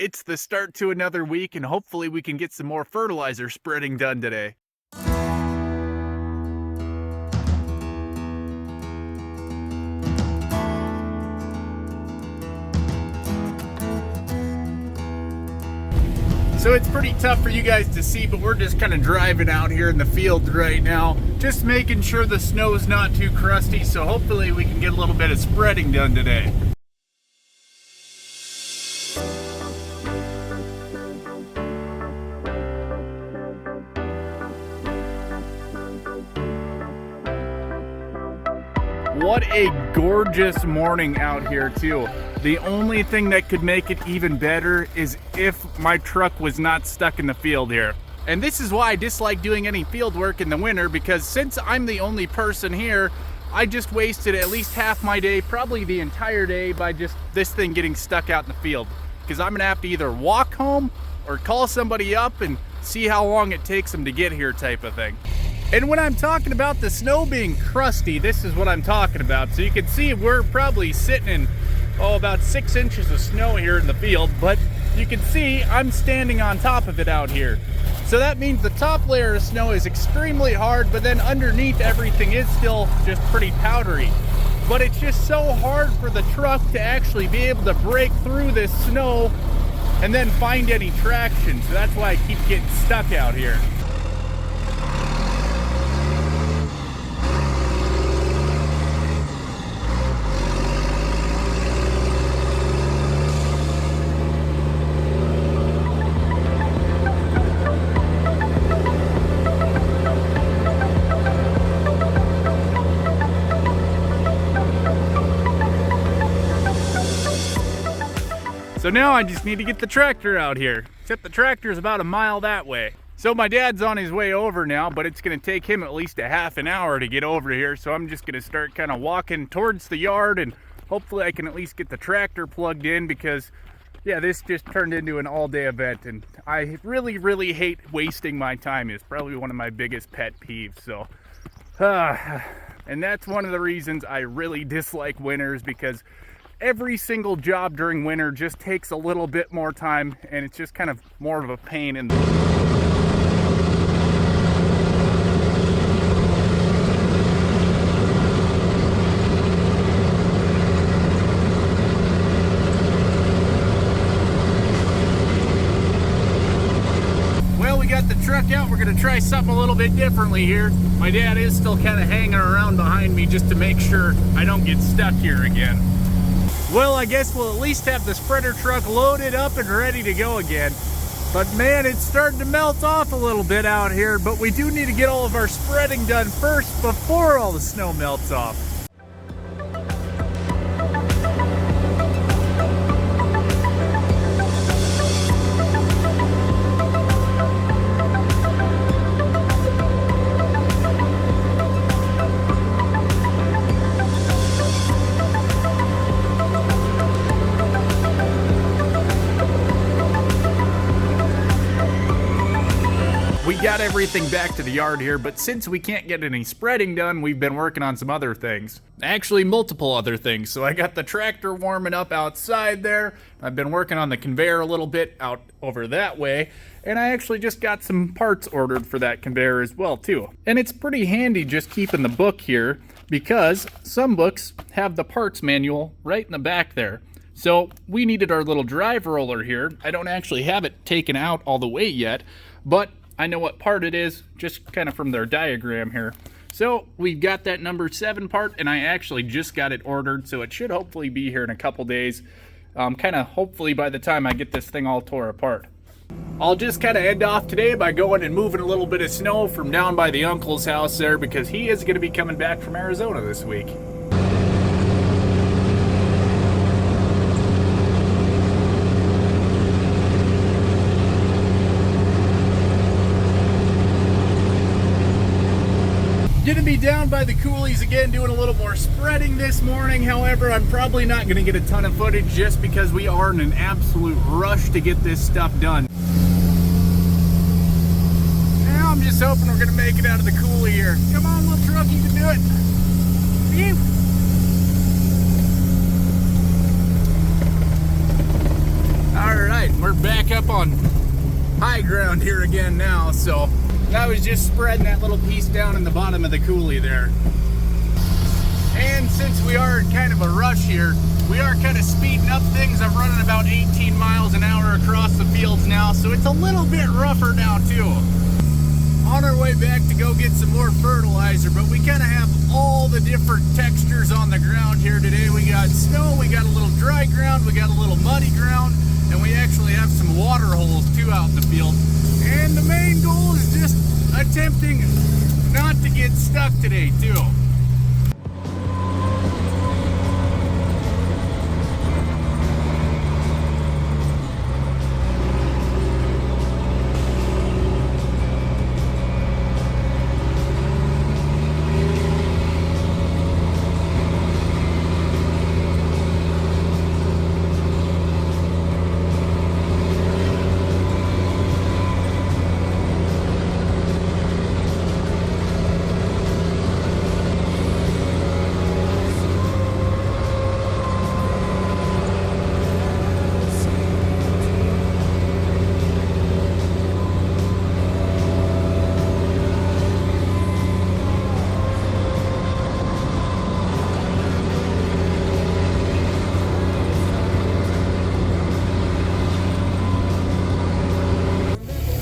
It's the start to another week, and hopefully we can get some more fertilizer spreading done today. So it's pretty tough for you guys to see, but we're just kind of driving out here in the field right now, just making sure the snow's not too crusty, so hopefully we can get a little bit of spreading done today. What a gorgeous morning out here too. The only thing that could make it even better is if my truck was not stuck in the field here. And this is why I dislike doing any field work in the winter, because since I'm the only person here, I just wasted at least half my day, probably the entire day, by just this thing getting stuck out in the field. Because I'm gonna have to either walk home or call somebody up and see how long it takes them to get here type of thing. And when I'm talking about the snow being crusty, this is what I'm talking about. So you can see we're probably sitting in, about 6 inches of snow here in the field, but you can see I'm standing on top of it out here. So that means the top layer of snow is extremely hard, but then underneath everything is still just pretty powdery. But it's just so hard for the truck to actually be able to break through this snow and then find any traction. So that's why I keep getting stuck out here. So now I just need to get the tractor out here, except the tractor's about a mile that way. So my dad's on his way over now, but it's gonna take him at least a half an hour to get over here. So I'm just gonna start kind of walking towards the yard, and hopefully I can at least get the tractor plugged in, because yeah, this just turned into an all-day event, and I really hate wasting my time. It's probably one of my biggest pet peeves. So, and that's one of the reasons I really dislike winters, because every single job during winter just takes a little bit more time, and it's just kind of more of a pain in the... Well, we got the truck out. We're gonna try something a little bit differently here. My dad is still kind of hanging around behind me just to make sure I don't get stuck here again. Well, I guess we'll at least have the spreader truck loaded up and ready to go again. But man, it's starting to melt off a little bit out here, but we do need to get all of our spreading done first before all the snow melts off. We got everything back to the yard here, but since we can't get any spreading done, we've been working on some other things. Actually, multiple other things. So I got the tractor warming up outside there. I've been working on the conveyor a little bit out over that way. And I actually just got some parts ordered for that conveyor as well, too. And it's pretty handy just keeping the book here, because some books have the parts manual right in the back there. So we needed our little drive roller here. I don't actually have it taken out all the way yet, but I know what part it is, just kind of from their diagram here. So we've got that number 7 part, and I actually just got it ordered, so it should hopefully be here in a couple days. Kind of hopefully by the time I get this thing all tore apart. I'll just kind of end off today by going and moving a little bit of snow from down by the uncle's house there, because he is going to be coming back from Arizona this week. Gonna be down by the coulees again, doing a little more spreading this morning. However, I'm probably not gonna get a ton of footage just because we are in an absolute rush to get this stuff done. Now I'm just hoping we're gonna make it out of the coulee here. Come on, little truck, you can do it. Phew. Alright, we're back up on high ground here again now, so I was just spreading that little piece down in the bottom of the coulee there. And since we are in kind of a rush here, we are kind of speeding up things. I'm running about 18 miles an hour across the fields now, so it's a little bit rougher now too. On our way back to go get some more fertilizer, but we kind of have all the different textures on the ground here today. We got snow, we got a little dry ground, we got a little muddy ground, and we actually have some water holes too out in the field. And the main goal is just attempting not to get stuck today too.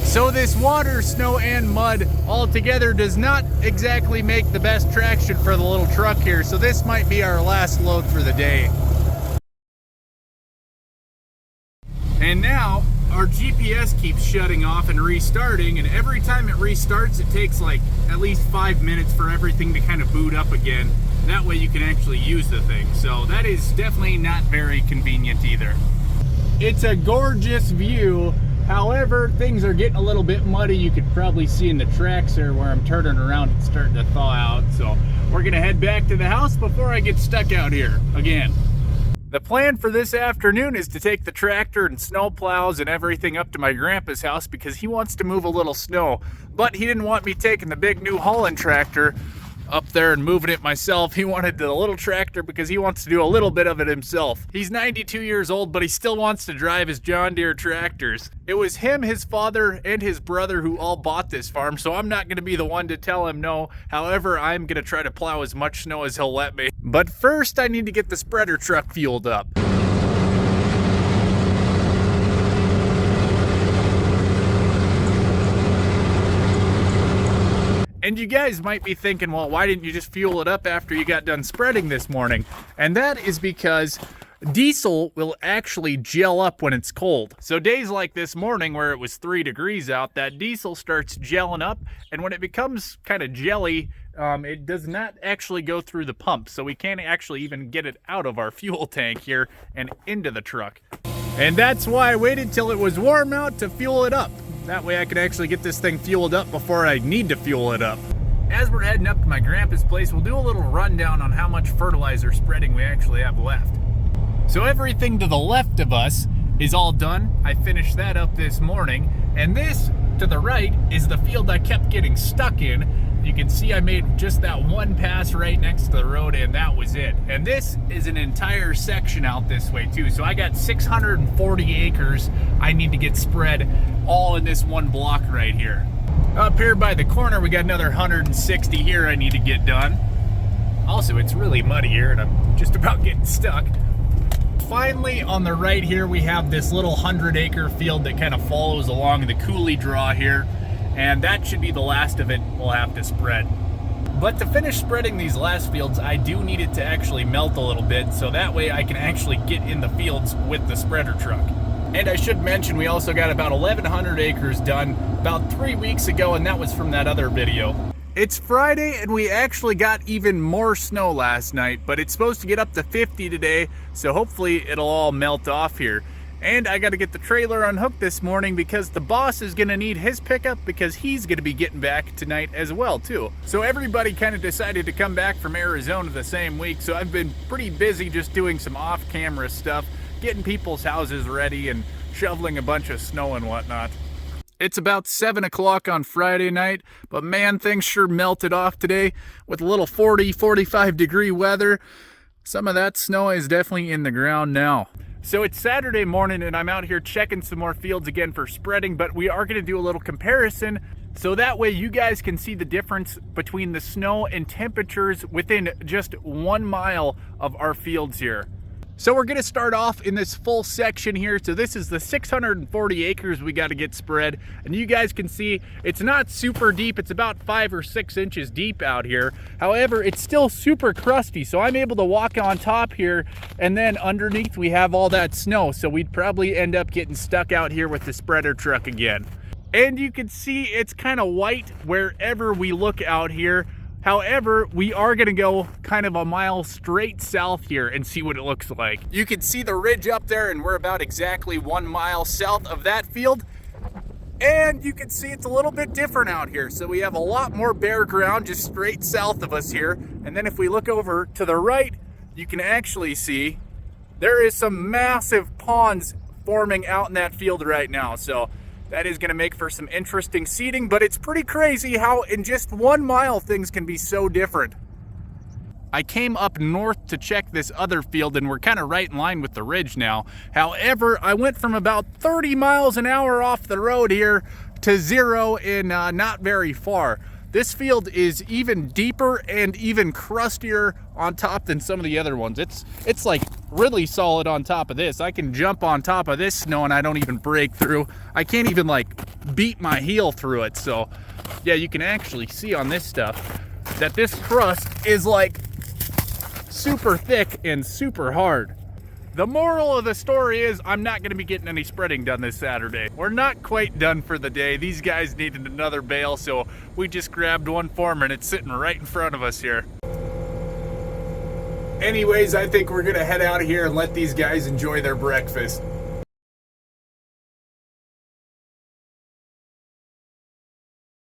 So this water, snow, and mud all together does not exactly make the best traction for the little truck here, so this might be our last load for the day. And now our GPS keeps shutting off and restarting, and every time it restarts it takes like at least 5 minutes for everything to kind of boot up again. That way you can actually use the thing, so that is definitely not very convenient either. It's a gorgeous view. However, things are getting a little bit muddy. You could probably see in the tracks there where I'm turning around, it's starting to thaw out. So we're gonna head back to the house before I get stuck out here again. The plan for this afternoon is to take the tractor and snow plows and everything up to my grandpa's house because he wants to move a little snow. But he didn't want me taking the big New Holland tractor up there and moving it myself. He wanted the little tractor because he wants to do a little bit of it himself. He's 92 years old, but he still wants to drive his John Deere tractors. It was him, his father, and his brother who all bought this farm, so I'm not gonna be the one to tell him no. However, I'm gonna try to plow as much snow as he'll let me. But first, I need to get the spreader truck fueled up. And you guys might be thinking, well, why didn't you just fuel it up after you got done spreading this morning? And that is because diesel will actually gel up when it's cold. So days like this morning where it was 3 degrees out, that diesel starts gelling up, and when it becomes kind of jelly, it does not actually go through the pump, so we can't actually even get it out of our fuel tank here and into the truck. And that's why I waited till it was warm out to fuel it up. That way I could actually get this thing fueled up before I need to fuel it up. As we're heading up to my grandpa's place, we'll do a little rundown on how much fertilizer spreading we actually have left. So everything to the left of us is all done. I finished that up this morning. And this to the right is the field I kept getting stuck in. You can see I made just that one pass right next to the road, and that was it. And this is an entire section out this way too. So I got 640 acres I need to get spread all in this one block right here. Up here by the corner, we got another 160 here I need to get done. Also, it's really muddy here and I'm just about getting stuck. Finally, on the right here, we have this little 100-acre field that kind of follows along the coulee draw here. And that should be the last of it we'll have to spread. But to finish spreading these last fields, I do need it to actually melt a little bit, so that way I can actually get in the fields with the spreader truck. And I should mention, we also got about 1,100 acres done about 3 weeks ago, and that was from that other video. It's Friday, and we actually got even more snow last night, but it's supposed to get up to 50 today, so hopefully it'll all melt off here. And I got to get the trailer unhooked this morning because the boss is going to need his pickup because he's going to be getting back tonight as well too. So everybody kind of decided to come back from Arizona the same week, so I've been pretty busy just doing some off-camera stuff, getting people's houses ready and shoveling a bunch of snow and whatnot. It's about 7 o'clock on Friday night, but man, things sure melted off today with a little 40, 45 degree weather. Some of that snow is definitely in the ground now. So it's Saturday morning and I'm out here checking some more fields again for spreading, but we are gonna do a little comparison so that way you guys can see the difference between the snow and temperatures within just 1 mile of our fields here. So we're gonna start off in this full section here. So this is the 640 acres we gotta get spread. And you guys can see it's not super deep. It's about 5 or 6 inches deep out here. However, it's still super crusty. So I'm able to walk on top here, and then underneath we have all that snow. So we'd probably end up getting stuck out here with the spreader truck again. And you can see it's kind of white wherever we look out here. However, we are gonna go kind of a mile straight south here and see what it looks like. You can see the ridge up there, and we're about exactly 1 mile south of that field. And you can see it's a little bit different out here. So we have a lot more bare ground just straight south of us here. And then if we look over to the right, you can actually see there is some massive ponds forming out in that field right now. So that is gonna make for some interesting seeding, but it's pretty crazy how in just 1 mile things can be so different. I came up north to check this other field and we're kind of right in line with the ridge now. However, I went from about 30 miles an hour off the road here to 0 in not very far. This field is even deeper and even crustier on top than some of the other ones. It's like really solid on top of this. I can jump on top of this snow and I don't even break through. I can't even like beat my heel through it. So yeah, you can actually see on this stuff that this crust is like super thick and super hard. The moral of the story is I'm not gonna be getting any spreading done this Saturday. We're not quite done for the day. These guys needed another bale, so we just grabbed one for them and it's sitting right in front of us here. Anyways, I think we're gonna head out of here and let these guys enjoy their breakfast.